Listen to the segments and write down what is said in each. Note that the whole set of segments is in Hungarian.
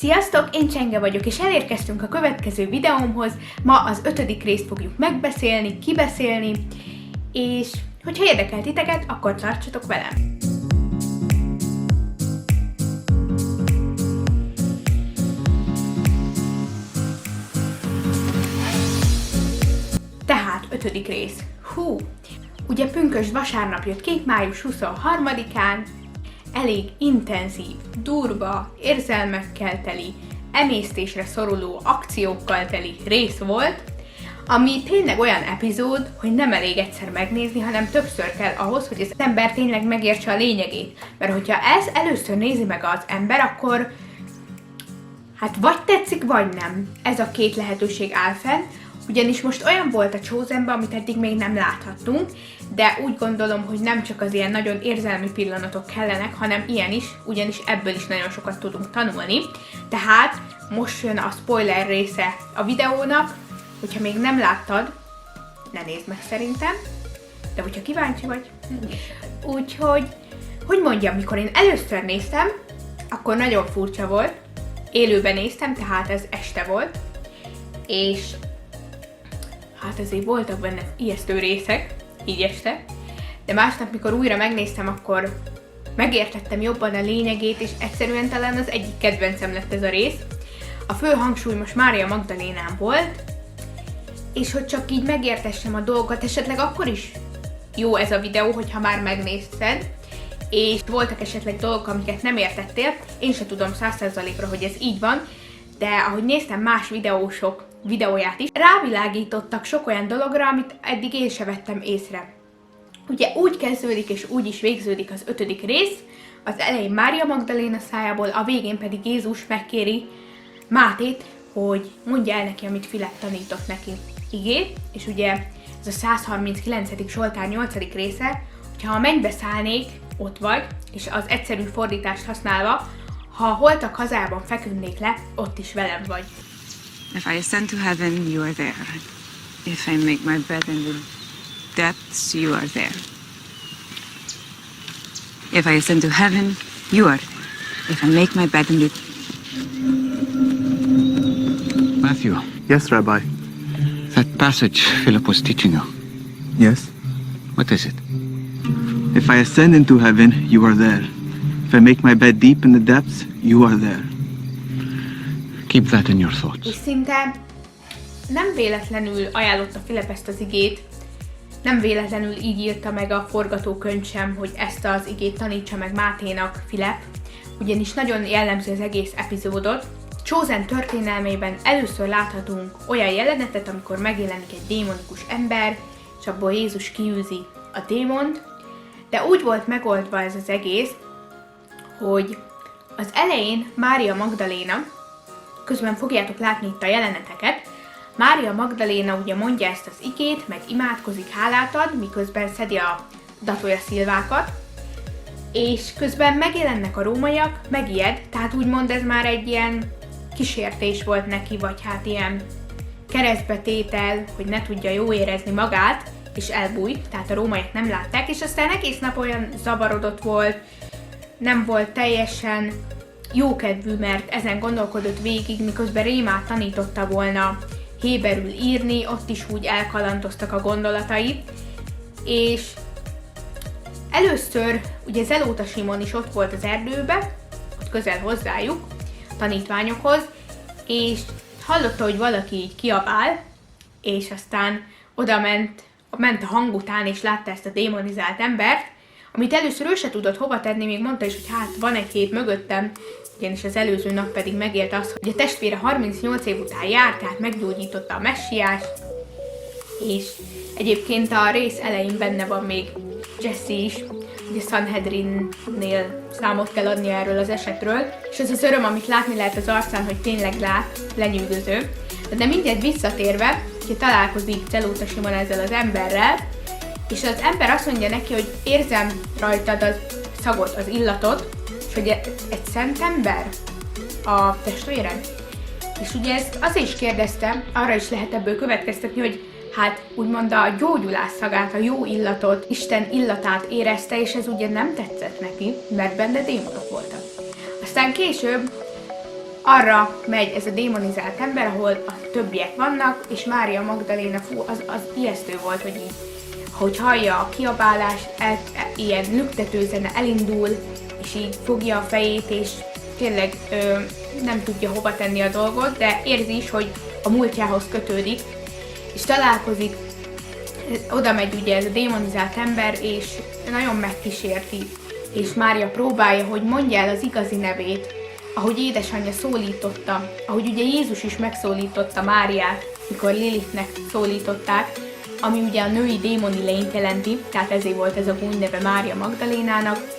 Sziasztok, én Csenge vagyok, és elérkeztünk a következő videómhoz. Ma az 5. részt fogjuk megbeszélni, kibeszélni, és hogyha érdekel titeket, akkor tartsatok velem! Tehát 5. rész. Ugye pünkösd vasárnap jött ki, május 23-án, elég intenzív, durva, érzelmekkel teli, emésztésre szoruló, akciókkal teli rész volt, ami tényleg olyan epizód, hogy nem elég egyszer megnézni, hanem többször kell ahhoz, hogy az ember tényleg megértse a lényegét. Mert hogyha ez először nézi meg az ember, akkor hát vagy tetszik, vagy nem. Ez a két lehetőség áll fenn, ugyanis most olyan volt a Chosenben, amit eddig még nem láthattunk, de úgy gondolom, hogy nem csak az ilyen nagyon érzelmi pillanatok kellenek, hanem ilyen is, ugyanis ebből is nagyon sokat tudunk tanulni. Tehát most jön a spoiler része a videónak, hogyha még nem láttad, ne nézd meg szerintem, de hogyha kíváncsi vagy. Úgyhogy, hogy mondjam, mikor én először néztem, akkor nagyon furcsa volt, élőben néztem, tehát ez este volt, és hát azért voltak benne ijesztő részek, így este, de másnap, mikor újra megnéztem, akkor megértettem jobban a lényegét, és egyszerűen talán az egyik kedvencem lett ez a rész. A fő hangsúly most Mária Magdalénán volt, és hogy csak így megértessem a dolgot, esetleg akkor is jó ez a videó, hogyha már megnézted, és voltak esetleg dolgok, amiket nem értettél, én se tudom 100%-ra, hogy ez így van, de ahogy néztem más videósok videóját is, rávilágítottak sok olyan dologra, amit eddig én se vettem észre. Ugye úgy kezdődik és úgy is végződik az 5. rész, az elején Mária Magdaléna szájából, a végén pedig Jézus megkéri Mátét, hogy mondja el neki, amit Filip tanított neki igét, és ugye ez a 139. Zsoltár 8. része, hogyha a mennybe szállnék, ott vagy, és az egyszerű fordítást használva, ha a holtak hazában feküdnék le, ott is velem vagy. If I ascend to heaven, you are there. If I make my bed in the depths, you are there. If I ascend to heaven, you are there. If I make my bed in the... Matthew, Yes, Rabbi. that passage Philip was teaching you, Yes. what is it? If I ascend into heaven, you are there. If I make my bed deep in the depths, you are there. Keep that in your És thoughts. szinte nem véletlenül ajánlotta Filip ezt az igét, nem véletlenül így írta meg a forgatókönyv sem, hogy ezt az igét tanítsa meg Máténak Filip, ugyanis nagyon jellemző az egész epizódot. Chosen történelmében először láthatunk olyan jelenetet, amikor megjelenik egy démonikus ember, és abból Jézus kiűzi a démont, de úgy volt megoldva ez az egész, hogy az elején Mária Magdaléna, közben fogjátok látni itt a jeleneteket, Mária Magdaléna ugye mondja ezt az igét, meg imádkozik, hálát ad, miközben szedi a datója szilvákat, és közben megjelennek a rómaiak, megijed, tehát úgymond ez már egy ilyen kísértés volt neki, vagy hát ilyen keresztbetétel, hogy ne tudja jó érezni magát, és elbújt, tehát a rómaiak nem látták, és aztán egész nap olyan zavarodott volt, nem volt teljesen jókedvű, mert ezen gondolkodott végig, miközben Rémát tanította volna héberül írni, ott is úgy elkalandoztak a gondolatai, és először ugye Zelóta Simon is ott volt az erdőbe, ott közel hozzájuk, tanítványokhoz, és hallotta, hogy valaki így kiabál, és aztán oda ment a hang után, és látta ezt a démonizált embert, amit először ő se tudott hova tenni, még mondta is, hogy hát van egy hét mögöttem, ugyanis az előző nap pedig megélte azt, hogy a testvére 38 év után járt, tehát meggyógyította a messiást, és egyébként a rész elején benne van még Jesse is, ugye Sanhedrinnél számot kell adni erről az esetről, és ez az öröm, amit látni lehet az arcán, hogy tényleg lát, lenyűgöző. De mindjárt visszatérve, hogy találkozik Zelóta Simon ezzel az emberrel, és az ember azt mondja neki, hogy érzem rajtad a szagot, az illatot, és hogy egy szent ember a testvéred. És ugye ezt azért is kérdeztem, arra is lehet ebből következtetni, hogy hát úgymond a gyógyulás szagát, a jó illatot, Isten illatát érezte, és ez ugye nem tetszett neki, mert benne démonok voltak. Aztán később arra megy ez a démonizált ember, ahol a többiek vannak, és Mária Magdaléna, az ijesztő volt, hogy így, hogy hallja a kiabálást, ilyen lüktető zene elindul, és így fogja a fejét, és tényleg nem tudja hova tenni a dolgot, de érzi is, hogy a múltjához kötődik, és találkozik, oda megy ugye ez a démonizált ember, és nagyon megkísérti, és Mária próbálja, hogy mondja el az igazi nevét, ahogy édesanyja szólította, ahogy ugye Jézus is megszólította Máriát, mikor Lilithnek szólították, ami ugye a női démoni lényt jelenti, tehát ezért volt ez a gúny neve Mária Magdalénának,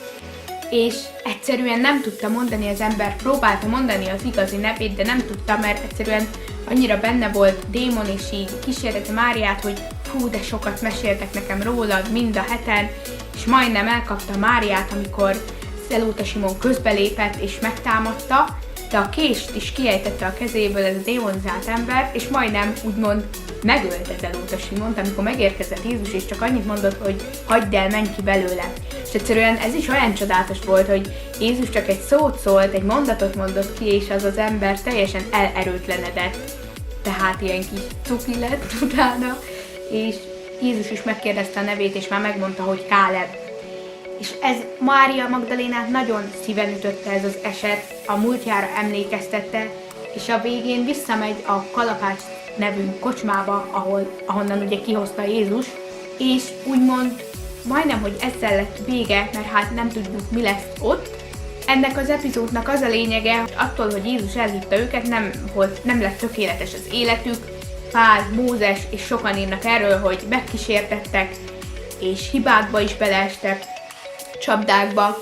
és egyszerűen nem tudta mondani az ember, próbálta mondani az igazi nevét, de nem tudta, mert egyszerűen annyira benne volt démon, és így kísérlete Máriát, hogy hú, de sokat meséltek nekem rólad mind a heten, és majdnem elkapta Máriát, amikor Zelóta Simon közbelépett és megtámadta, de a kést is kiejtette a kezéből ez a démonizált ember, és majdnem úgymond megölte Zelóta Simont, amikor megérkezett Jézus, és csak annyit mondott, hogy hagyd el, menj ki belőle. És egyszerűen ez is olyan csodálatos volt, hogy Jézus csak egy szót szólt, egy mondatot mondott ki, és az az ember teljesen elerőtlenedett. Tehát ilyen kis cuki lett utána, és Jézus is megkérdezte a nevét, és már megmondta, hogy Káleb. És ez Mária Magdalénát nagyon szíven ütötte ez az eset, a múltjára emlékeztette, és a végén visszamegy a Kalapács nevű kocsmába, ahonnan ugye kihozta Jézus, és úgymond majdnem, hogy ezzel lett vége, mert hát nem tudjuk, mi lesz ott. Ennek az epizódnak az a lényege, hogy attól, hogy Jézus elhívta őket, nem lett tökéletes az életük. Pál, Mózes és sokan írnak erről, hogy megkísértettek, és hibákba is beleestek, csapdákba,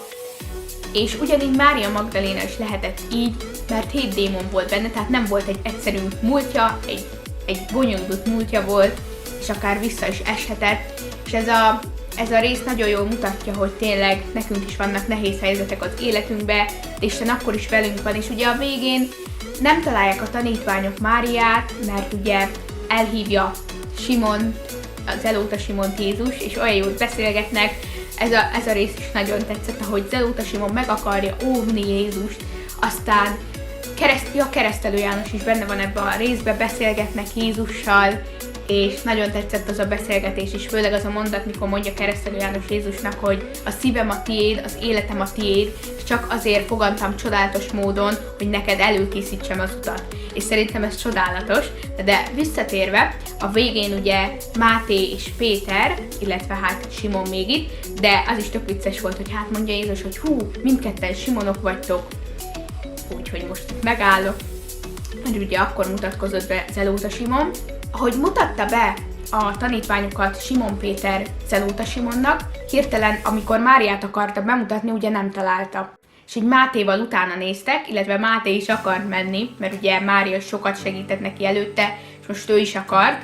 és ugyanígy Mária Magdaléna is lehetett így, mert 7 démon volt benne, tehát nem volt egy egyszerű múltja, egy bonyolult múltja volt, és akár vissza is eshetett, és ez a rész nagyon jól mutatja, hogy tényleg nekünk is vannak nehéz helyzetek az életünkbe, de Isten akkor is velünk van, és ugye a végén nem találják a tanítványok Máriát, mert ugye elhívja Simon, az Zelóta Simont Jézus, és olyan jól beszélgetnek. Ez a rész is nagyon tetszett, ahogy Zelóta Simon meg akarja óvni Jézust, aztán Keresztelő János is benne van ebben a részben, beszélgetnek Jézussal, és nagyon tetszett az a beszélgetés is, főleg az a mondat, mikor mondja Keresztelő János Jézusnak, hogy a szívem a tiéd, az életem a tiéd, és csak azért fogantam csodálatos módon, hogy neked előkészítsem az utat. És szerintem ez csodálatos, de visszatérve, a végén ugye Máté és Péter, illetve hát Simon még itt, de az is tök vicces volt, hogy hát mondja Jézus, hogy hú, mindketten Simonok vagytok, úgyhogy most itt megállok, mert ugye akkor mutatkozott be Zelóta Simon. Ahogy mutatta be a tanítványokat Simon Péter Zelóta Simonnak, hirtelen, amikor Máriát akarta bemutatni, ugye nem találta. És így Mátéval utána néztek, illetve Máté is akart menni, mert ugye Mária sokat segített neki előtte, és most ő is akart.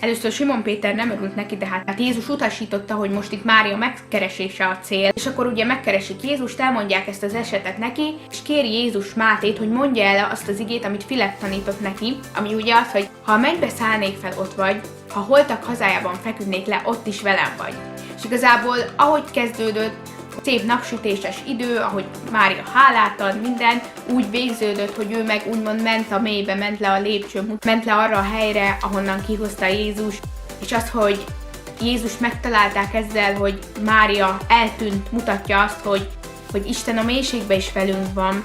Először Simon Péter nem örült neki, de hát Jézus utasította, hogy most itt Mária megkeresése a cél. És akkor ugye megkeresik Jézust, elmondják ezt az esetet neki, és kéri Jézus Mátét, hogy mondja el azt az igét, amit Filip tanított neki, ami ugye az, hogy ha a mennybe szállnék fel, ott vagy, ha holtak hazájában feküdnék le, ott is velem vagy. És igazából, ahogy kezdődött, szép napsütéses idő, ahogy Mária hálát ad, minden, úgy végződött, hogy ő meg úgymond ment a mélybe, ment le a lépcsőn, ment le arra a helyre, ahonnan kihozta Jézus, és az, hogy Jézus megtalálták ezzel, hogy Mária eltűnt, mutatja azt, hogy Isten a mélységben is velünk van,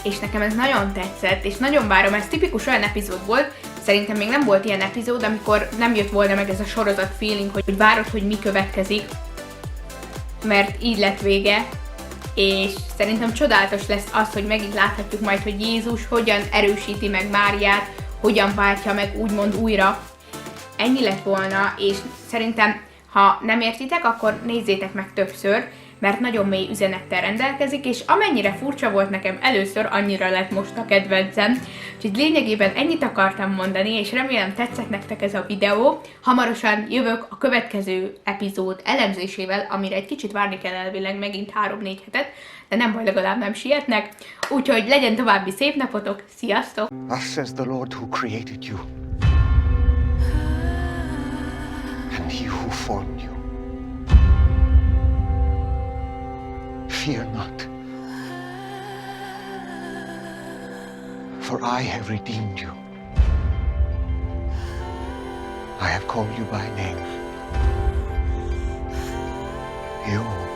és nekem ez nagyon tetszett, és nagyon várom, ez tipikus olyan epizód volt, szerintem még nem volt ilyen epizód, amikor nem jött volna meg ez a sorozat feeling, hogy várod, hogy mi következik, mert így lett vége, és szerintem csodálatos lesz az, hogy megint láthatjuk majd, hogy Jézus hogyan erősíti meg Máriát, hogyan váltja meg úgymond újra. Ennyi lett volna, és szerintem, ha nem értitek, akkor nézzétek meg többször, mert nagyon mély üzenettel rendelkezik, és amennyire furcsa volt nekem először, annyira lett most a kedvencem. Úgyhogy lényegében ennyit akartam mondani, és remélem tetszett nektek ez a videó. Hamarosan jövök a következő epizód elemzésével, amire egy kicsit várni kell elvileg megint 3-4 hetet, de nem baj, legalább nem sietnek. Úgyhogy legyen további szép napotok, sziasztok! Thus says the Lord who created you, and he who formed you. Fear not. for I have redeemed you. I have called you by name. You